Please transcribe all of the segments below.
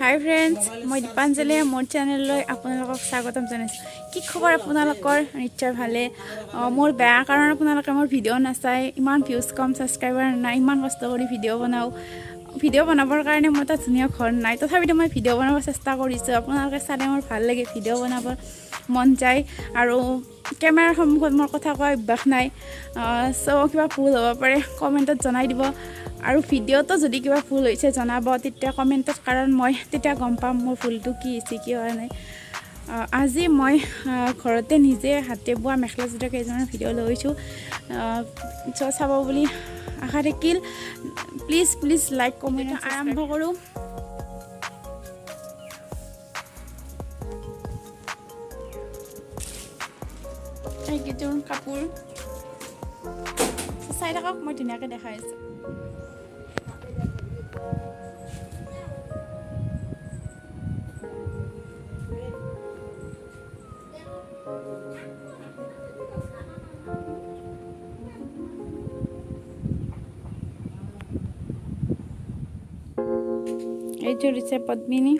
Hi friends, মই দীপাঞ্জলি মোৰ চেনেললৈ আপোনালোকক স্বাগতম জনাইছো। কি খবৰ আপোনালোকৰ? নিশ্চয় ভালে। মোৰ বেয়া কাৰণ আপোনালোকে মোৰ ভিডিও নাচায়, ইমান ভিউজ কম, সাবস্ক্ৰাইবাৰ নাই, ইমান কষ্ট কৰি ভিডিও বনাও। ভিডিও বনাবৰ কাৰণে মোৰ তাত ধুনীয়া ঘৰ নাই, তথাপিতো মই ভিডিও বনাব চেষ্টা কৰিছো। আপোনালোকে চালে মোৰ ভাল লাগে, ভিডিও বনাব মন যায় আৰু কেমেৰাৰ সন্মুখত মোৰ কথা কোৱা অভ্যাস নাই। সো কিবা ভুল হ'ব পাৰে কমেণ্টত জনাই দিব আৰু ভিডিওটো যদি কিবা ভুল হৈছে জনাব তেতিয়া কমেণ্টত, কাৰণ মই তেতিয়া গম পাম মোৰ ভুলটো কি হৈছে কি হোৱা নাই। আজি মই ঘৰতে নিজে হাতে বোৱা মেখেলা চাদৰ কেইজনৰ ভিডিও লৈছোঁ, চাব বুলি আশা থাকিল। প্লিজ লাইক কমেণ্ট আৰম্ভ কৰোঁ। এইকেইযোৰ কাপোৰ চাই থাকক, মই ধুনীয়াকৈ দেখাই আছোঁ। এইযোৰ হৈছে পদ্মিনী,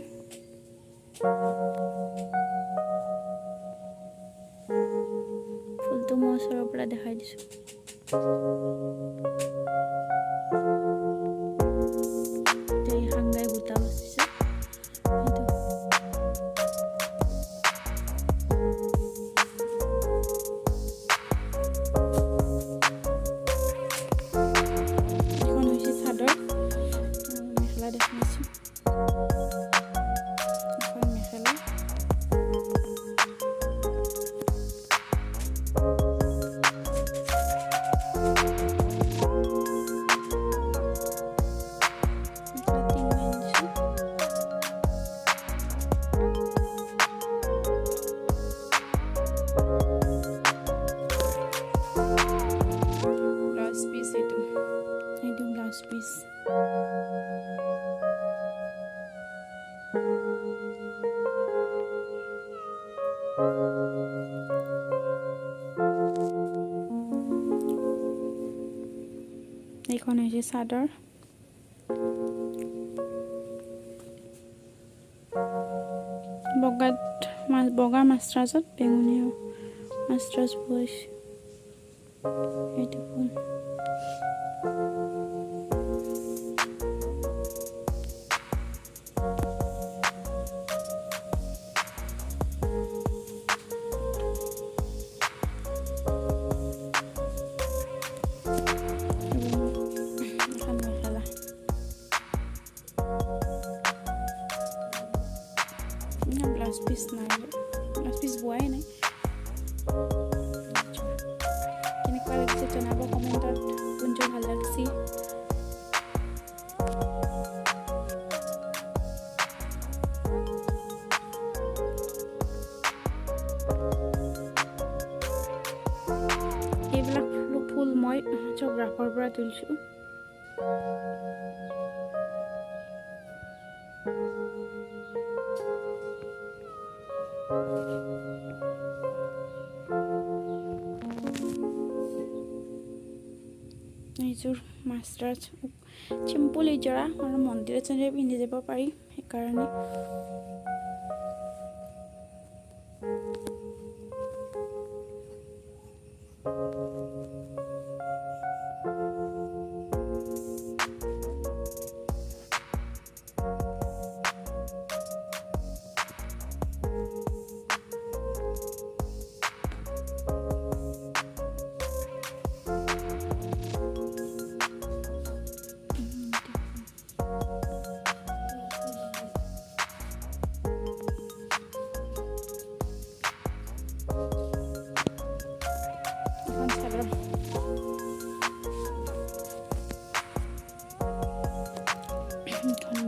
ফুলটো মই ওচৰৰ পৰা দেখাই দিছোঁ। Piece. এইখন হৈছে চাদৰ, বগা মাছৰাজত বেঙুনীয়া মাছৰাজ বৈছে। এইটো ফুল ব্লাউজ পিচ নাই, ব্লাউজ পিচ বোৱাই নাই। কেনেকুৱা লাগিছে জনাব কমেণ্টত, কোনযোৰ ভাল লাগিছে। এইবিলাক ফুল মই চব ৰাফৰ পৰা তুলিছোঁ। এইযোৰ মাছৰাজ চিম্পুল এইযোৰা, আৰু মন্দিৰত চন্দিৰত পিন্ধি যাব পাৰি, সেইকাৰণে।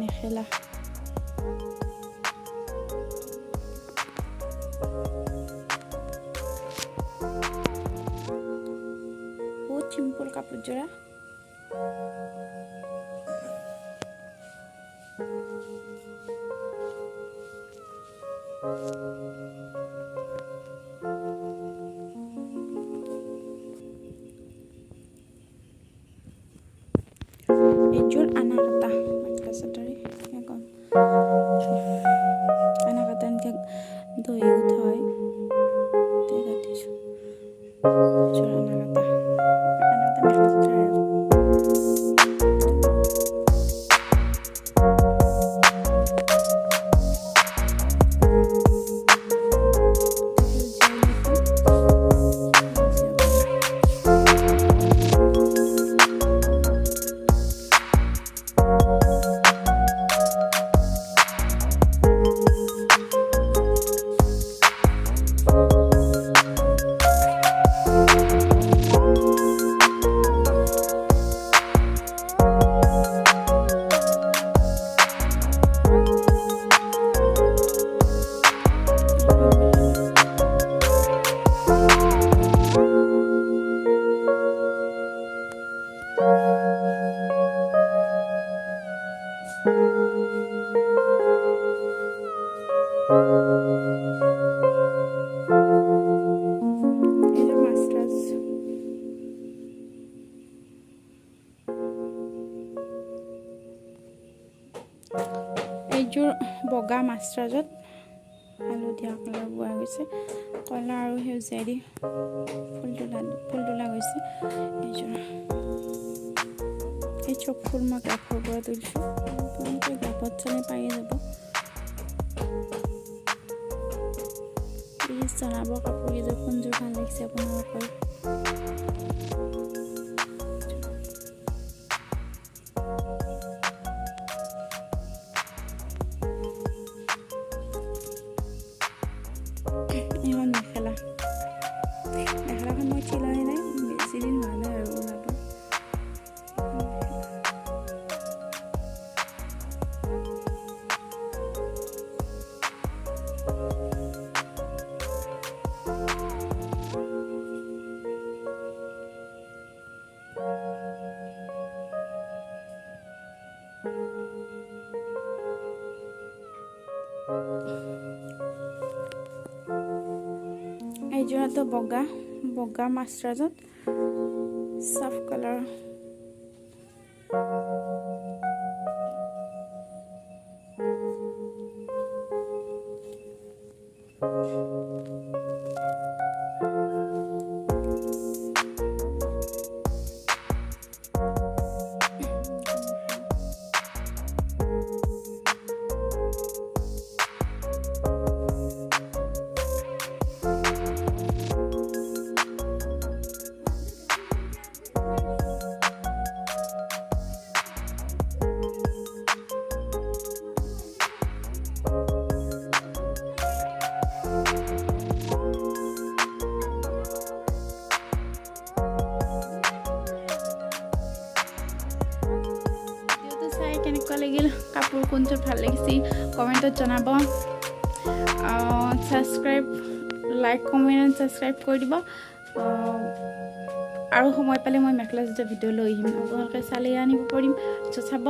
মেখেলা বহুত চিম্পুল কাপোৰ জোৰা। এইযোৰ আনা কাটা মেখেলা চাদৰ, এনেকৈ এনেকৈ দহি গুঠা হয় কাটিছোঁ এনেকৈ মেখেলা চাদৰ আৰু এইযোৰ বগা মাছৰাজত হালধীয়া কালাৰ বোৱা গৈছে কলা আৰু সেউজীয়া দি ফুল তোলা গৈছে এইযোৰ এই চব ফুল মই গ্ৰাফৰ পৰা তুলিছোঁ আপোনালোকে গ্ৰাফত চালে পাই যাব প্লিজ জনাব কাপোৰকেইযোৰ কোনযোৰ ভাল লাগিছে আপোনালোকৰ এখন মেখেলাখন মই চিলাই নাই বেছি দিন হোৱা নাই আৰু ওলাব এইযোৰটো বগা মাছৰাজত সফট কালাৰ কেনেকুৱা লাগিল কাপোৰ কোনটো ভাল লাগিছে কমেণ্টত জনাব লাইক কমেণ্ট ছাবস্ক্ৰাইব কৰি দিব আৰু সময় পালে মই মেখেলা চাদৰ ভিডিঅ' লৈ আহিম আপোনালোকে চালে আনিব পাৰিম চাব